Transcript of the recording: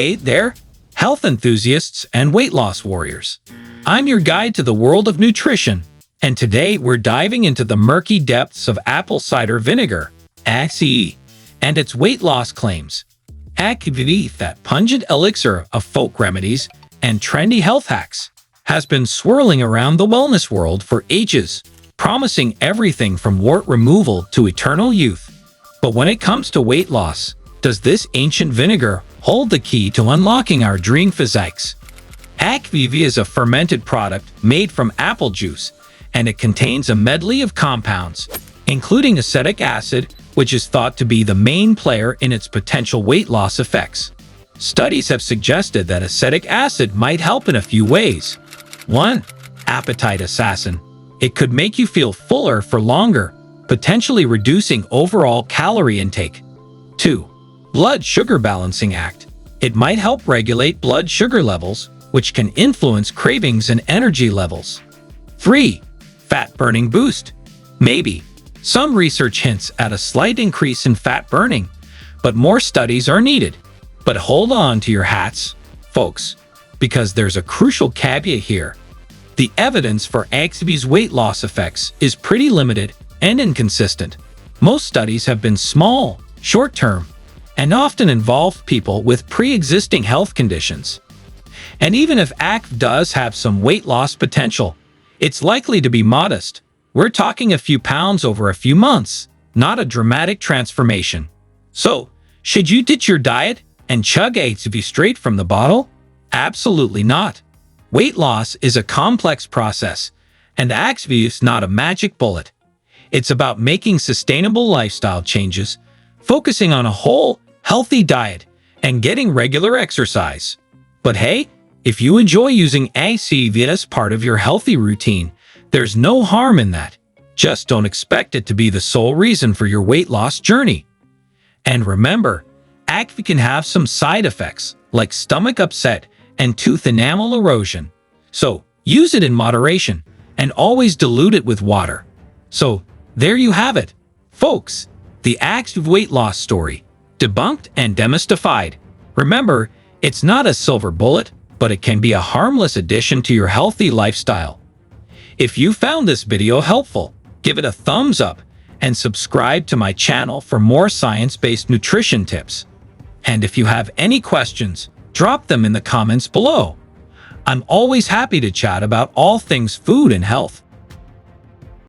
Hey there, health enthusiasts and weight loss warriors. I'm your guide to the world of nutrition, and today we're diving into the murky depths of apple cider vinegar, ACV, and its weight loss claims. ACV, that pungent elixir of folk remedies and trendy health hacks, has been swirling around the wellness world for ages, promising everything from wart removal to eternal youth. But when it comes to weight loss, does this ancient vinegar hold the key to unlocking our dream physiques? ACV is a fermented product made from apple juice, and it contains a medley of compounds, including acetic acid, which is thought to be the main player in its potential weight loss effects. Studies have suggested that acetic acid might help in a few ways. 1. Appetite assassin. It could make you feel fuller for longer, potentially reducing overall calorie intake. 2. Blood sugar balancing act. It might help regulate blood sugar levels, which can influence cravings and energy levels. 3. Fat burning boost. Maybe. Some research hints at a slight increase in fat burning, but more studies are needed. But hold on to your hats, folks, because there's a crucial caveat here. The evidence for ACV's weight loss effects is pretty limited and inconsistent. Most studies have been small, short-term, and often involve people with pre-existing health conditions. And even if ACV does have some weight loss potential, it's likely to be modest. We're talking a few pounds over a few months, not a dramatic transformation. So, should you ditch your diet and chug ACV straight from the bottle? Absolutely not. Weight loss is a complex process, and ACV is not a magic bullet. It's about making sustainable lifestyle changes, focusing on a whole, healthy diet, and getting regular exercise. But hey, if you enjoy using ACV as part of your healthy routine, there's no harm in that. Just don't expect it to be the sole reason for your weight loss journey. And remember, ACV can have some side effects like stomach upset and tooth enamel erosion. So use it in moderation and always dilute it with water. So there you have it, folks, the ACV weight loss story. Debunked and demystified. Remember, it's not a silver bullet, but it can be a harmless addition to your healthy lifestyle. If you found this video helpful, give it a thumbs up and subscribe to my channel for more science-based nutrition tips. And if you have any questions, drop them in the comments below. I'm always happy to chat about all things food and health.